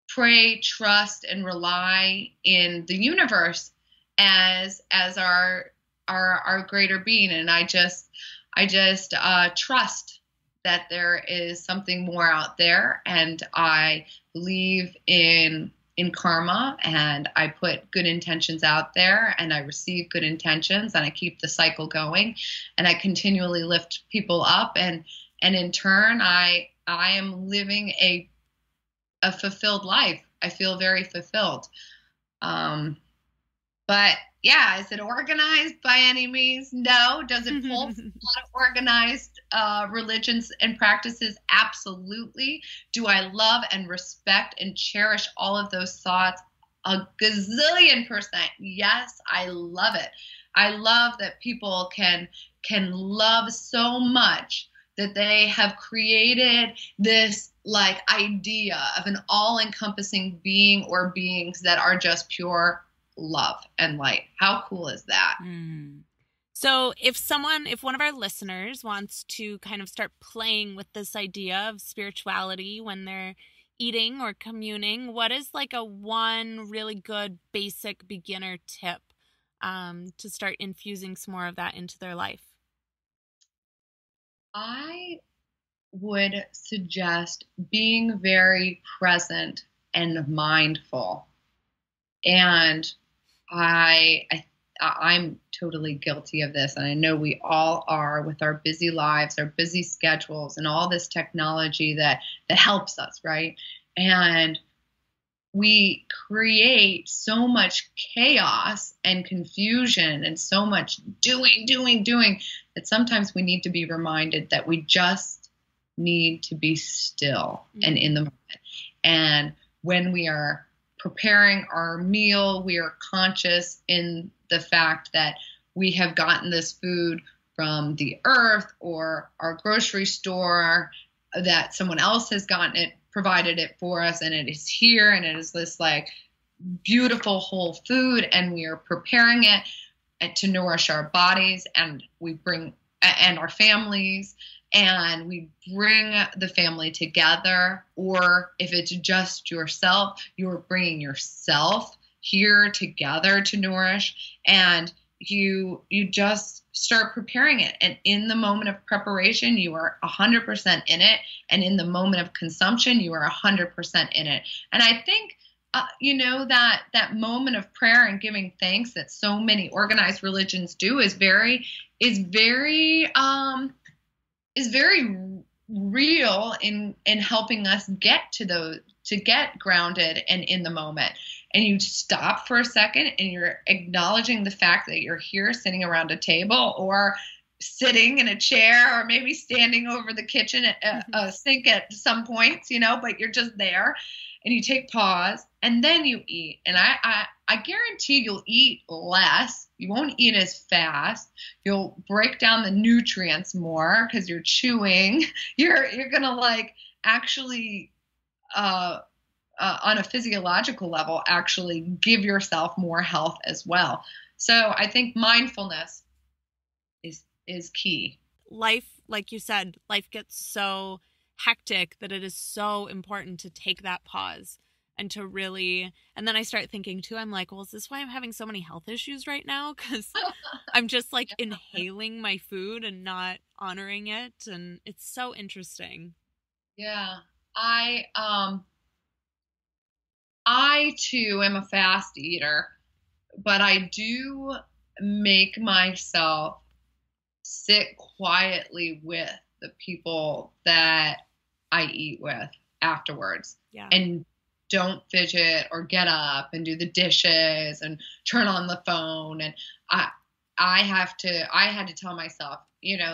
pray, trust, and rely in the universe as our greater being, and I just trust that there is something more out there, and I believe in karma, and I put good intentions out there, and I receive good intentions, and I keep the cycle going, and I continually lift people up, and in turn I am living a fulfilled life. I feel very fulfilled. But yeah, is it organized by any means? No. Does it pull from a lot of organized religions and practices? Absolutely. Do I love and respect and cherish all of those thoughts? A gazillion%. Yes, I love it. I love that people can love so much that they have created this like idea of an all-encompassing being or beings that are just pure love and light. How cool is that? So if one of our listeners wants to kind of start playing with this idea of spirituality when they're eating or communing, what is like a one really good basic beginner tip to start infusing some more of that into their life? I would suggest being very present and mindful. And I'm totally guilty of this, and I know we all are, with our busy lives, our busy schedules, and all this technology that helps us, right? And we create so much chaos and confusion and so much doing that sometimes we need to be reminded that we just need to be still and in the moment. And when we are preparing our meal, we are conscious in the fact that we have gotten this food from the earth or our grocery store, that someone else has gotten it, provided it for us, and it is here, and it is this like beautiful whole food, and we are preparing it to nourish our bodies, and and our families, and we bring the family together. Or if it's just yourself, you're bringing yourself here together to nourish, and you just start preparing it. And in the moment of preparation, you are 100% in it, and in the moment of consumption, you are 100% in it. And I think that moment of prayer and giving thanks that so many organized religions do is very real in helping us get grounded and in the moment. And you stop for a second and you're acknowledging the fact that you're here sitting around a table, or sitting in a chair, or maybe standing over the kitchen at a sink at some points, but you're just there, and you take pause, and then you eat. And I guarantee you'll eat less. You won't eat as fast. You'll break down the nutrients more because you're chewing. You're gonna actually on a physiological level actually give yourself more health as well. So I think mindfulness is key. Life, like you said, life gets so hectic that it is so important to take that pause and to really, and then I start thinking too, I'm like, well, is this why I'm having so many health issues right now? Because I'm just like inhaling my food and not honoring it. And it's so interesting. Yeah. I too am a fast eater, but I do make myself sit quietly with the people that I eat with afterwards. Yeah. And don't fidget or get up and do the dishes and turn on the phone. And I had to tell myself,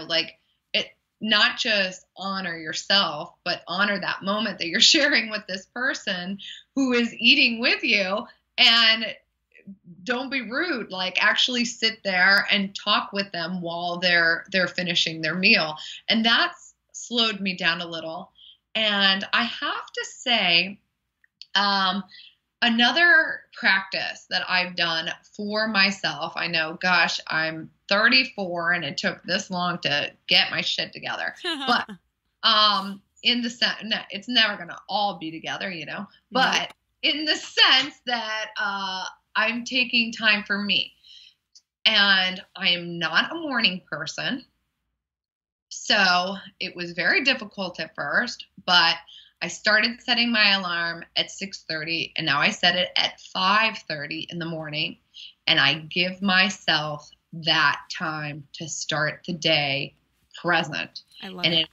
like, it, not just honor yourself, but honor that moment that you're sharing with this person who is eating with you, and don't be rude. Like, actually sit there and talk with them while they're finishing their meal. And that's slowed me down a little. And I have to say, another practice that I've done for myself, I know, gosh, I'm 34 and it took this long to get my shit together, but, in the sense, no, it's never going to all be together, but in the sense that, I'm taking time for me, and I am not a morning person. So it was very difficult at first, but I started setting my alarm at 6:30, and now I set it at 5:30 in the morning, and I give myself that time to start the day present. I love and it. it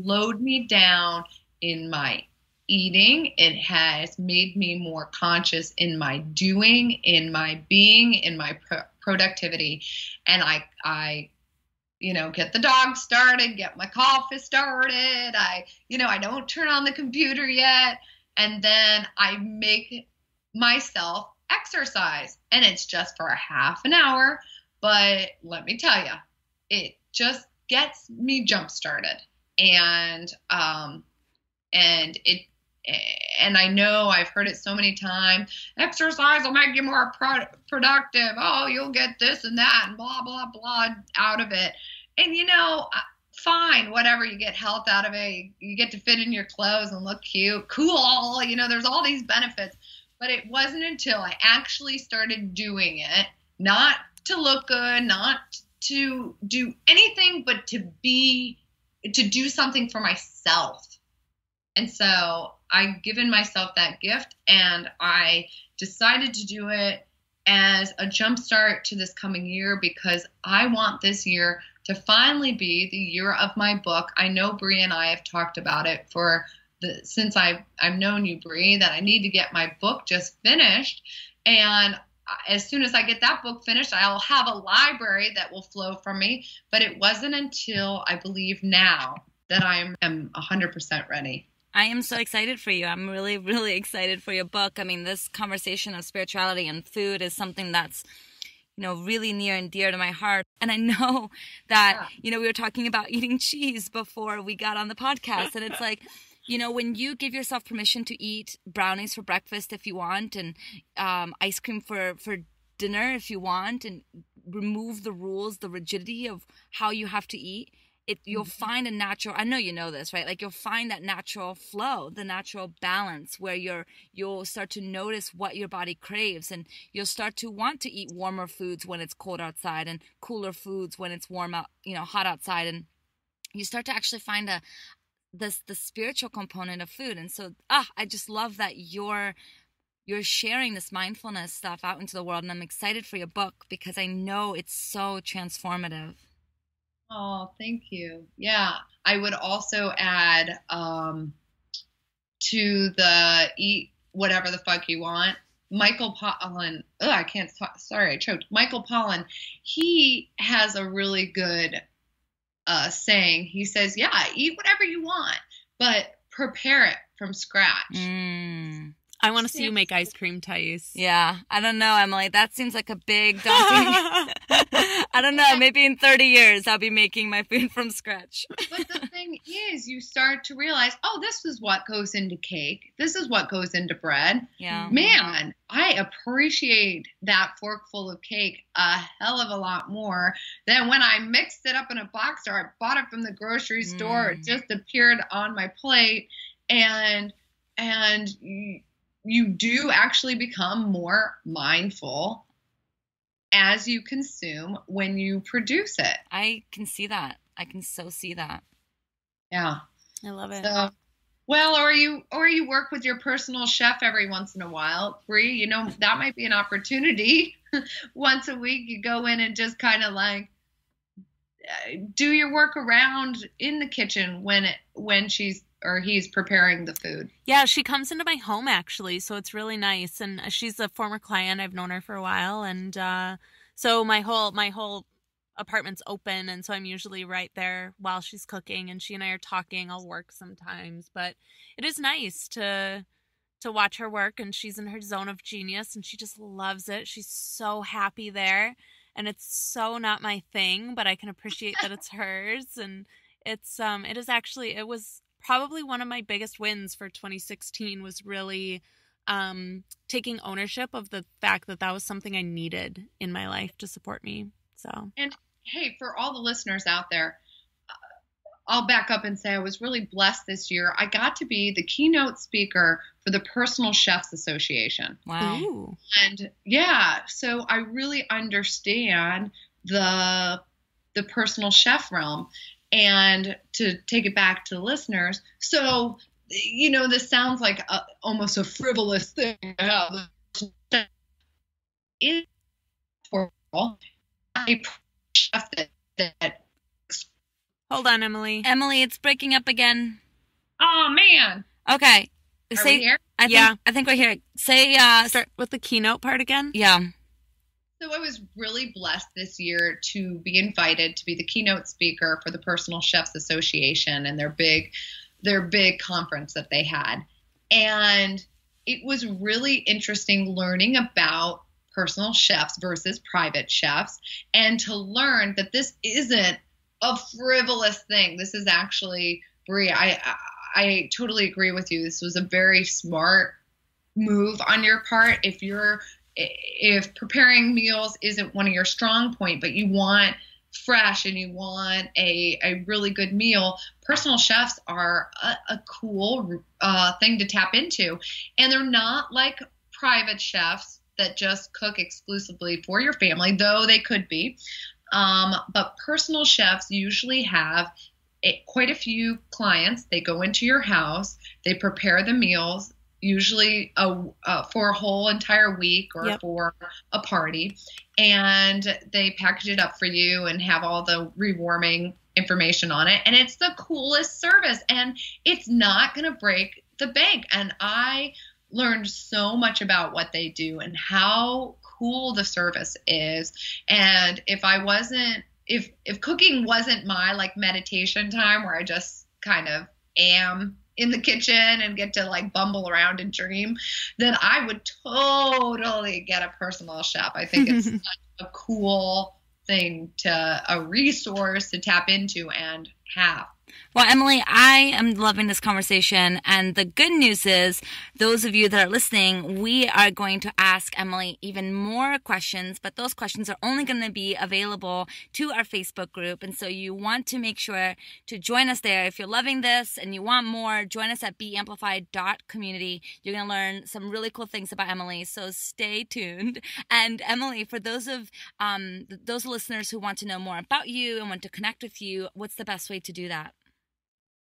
slowed me down in my eating. It has made me more conscious in my doing, in my being, in my productivity. And I get the dog started, get my coffee started. I don't turn on the computer yet. And then I make myself exercise, and it's just for a half an hour. But let me tell you, it just gets me jump started. And I know I've heard it so many times, exercise will make you more productive. Oh, you'll get this and that and blah, blah, blah out of it. And, fine, whatever, you get health out of it. You get to fit in your clothes and look cute. Cool. There's all these benefits. But it wasn't until I actually started doing it, not to look good, not to do anything, but to do something for myself. And so I've given myself that gift, and I decided to do it as a jumpstart to this coming year, because I want this year to finally be the year of my book. I know Bree and I have talked about it since I've known you, Bree, that I need to get my book just finished. And as soon as I get that book finished, I'll have a library that will flow from me. But it wasn't until, I believe now, that I am 100% ready. I am so excited for you. I'm really, really excited for your book. I mean, this conversation of spirituality and food is something that's, really near and dear to my heart. And I know that, we were talking about eating cheese before we got on the podcast. And it's like, when you give yourself permission to eat brownies for breakfast if you want, and ice cream for dinner if you want, and remove the rules, the rigidity of how you have to eat, you'll find a natural, I know you know this, right? Like, you'll find that natural flow, the natural balance where you'll start to notice what your body craves, and you'll start to want to eat warmer foods when it's cold outside, and cooler foods when it's warm out, hot outside. And you start to actually find the spiritual component of food. And so, I just love that you're sharing this mindfulness stuff out into the world. And I'm excited for your book because I know it's so transformative. Oh, thank you. Yeah. I would also add to the eat whatever the fuck you want. Michael Pollan, I can't talk, sorry, I choked. Michael Pollan, he has a really good saying. He says, yeah, eat whatever you want, but prepare it from scratch. I want to see you make ice cream, Thais. Yeah, I don't know, Emily. That seems like a big daunting. I don't know. Maybe in 30 years, I'll be making my food from scratch. But the thing is, you start to realize, oh, this is what goes into cake. This is what goes into bread. Yeah. Man, I appreciate that forkful of cake a hell of a lot more than when I mixed it up in a box or I bought it from the grocery store. It just appeared on my plate, and you do actually become more mindful as you consume when you produce it. I can see that. I can so see that. Yeah. I love it. So, well, or you work with your personal chef every once in a while. Bree, you know, that might be an opportunity. Once a week, you go in and just kind of like do your work around in the kitchen when she's or he's preparing the food. Yeah, she comes into my home actually, so it's really nice. And she's a former client. I've known her for a while, and so my whole apartment's open, and so I'm usually right there while she's cooking, and she and I are talking. I'll work sometimes, but it is nice to watch her work, and she's in her zone of genius, and she just loves it. She's so happy there, and it's so not my thing, but I can appreciate that it's hers, and it was probably one of my biggest wins for 2016 was really taking ownership of the fact that was something I needed in my life to support me. So, and hey, for all the listeners out there, I'll back up and say I was really blessed this year. I got to be the keynote speaker for the Personal Chefs Association. Wow. Ooh. And yeah, so I really understand the personal chef realm. And to take it back to the listeners, so, you know, this sounds like almost a frivolous thing. It's horrible. I chef that. Hold on, Emily. Emily, it's breaking up again. Oh, man. Okay. Are we here? I think we're here. Say, start with the keynote part again. Yeah. So I was really blessed this year to be invited to be the keynote speaker for the Personal Chefs Association and their big conference that they had. And it was really interesting learning about personal chefs versus private chefs, and to learn that this isn't a frivolous thing. This is actually, Brie, I totally agree with you. This was a very smart move on your part. If preparing meals isn't one of your strong point, but you want fresh and you want a really good meal, personal chefs are a cool thing to tap into. And they're not like private chefs that just cook exclusively for your family, though they could be. But personal chefs usually have quite a few clients. They go into your house, they prepare the meals, usually for a whole entire week or for a party, and they package it up for you and have all the rewarming information on it. And it's the coolest service, and it's not going to break the bank. And I learned so much about what they do and how cool the service is. And if cooking wasn't my like meditation time where I just kind of am in the kitchen and get to like bumble around and dream, then I would totally get a personal chef. I think it's such a cool thing, a resource to tap into and have. Well, Emily, I am loving this conversation, and the good news is, those of you that are listening, we are going to ask Emily even more questions, but those questions are only going to be available to our Facebook group, and so you want to make sure to join us there. If you're loving this and you want more, join us at beamplified.community. You're going to learn some really cool things about Emily, so stay tuned. And Emily, for those listeners who want to know more about you and want to connect with you, what's the best way to do that?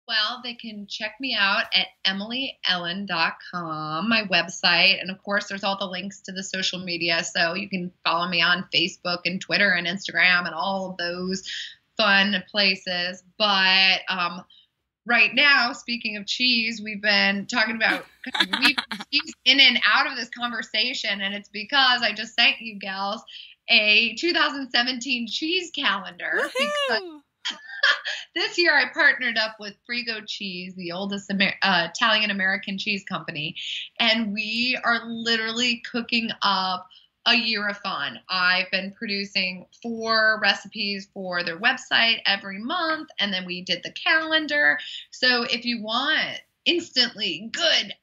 Well, they can check me out at emilyellen.com, my website. And of course, there's all the links to the social media. So you can follow me on Facebook and Twitter and Instagram and all of those fun places. But right now, speaking of cheese, we've been talking about cheese in and out of this conversation. And it's because I just sent you gals a 2017 cheese calendar. Woo-hoo! This year, I partnered up with Frigo Cheese, the oldest Italian-American cheese company, and we are literally cooking up a year-a-thon. I've been producing 4 recipes for their website every month, and then we did the calendar. So if you want instantly good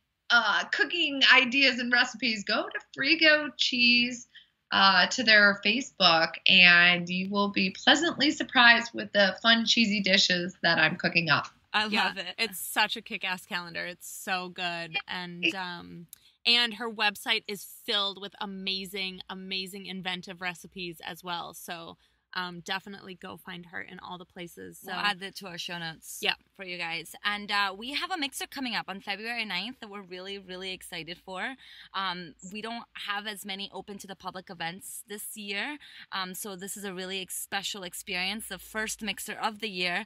cooking ideas and recipes, go to Frigo Cheese to their Facebook, and you will be pleasantly surprised with the fun, cheesy dishes that I'm cooking up. I love it. It's such a kick-ass calendar. It's so good. And her website is filled with amazing, amazing inventive recipes as well. So definitely go find her in all the places. So we'll add that to our show notes for you guys. And we have a mixer coming up on February 9th that we're really, really excited for. We don't have as many open to the public events this year. So this is a really special experience, the first mixer of the year.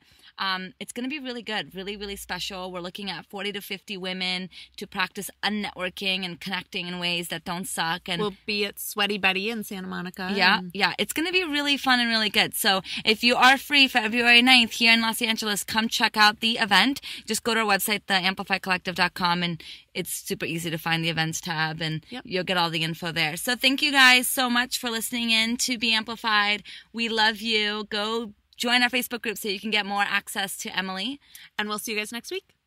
It's going to be really good, really, really special. We're looking at 40 to 50 women to practice unnetworking and connecting in ways that don't suck. And we'll be at Sweaty Betty in Santa Monica. Yeah. It's going to be really fun and really good. So if you are free February 9th here in Los Angeles, come check out the event. Just go to our website, theamplifycollective.com, and it's super easy to find the events tab, and you'll get all the info there. So thank you guys so much for listening in to Be Amplified. We love you. Go join our Facebook group so you can get more access to Emily. And we'll see you guys next week.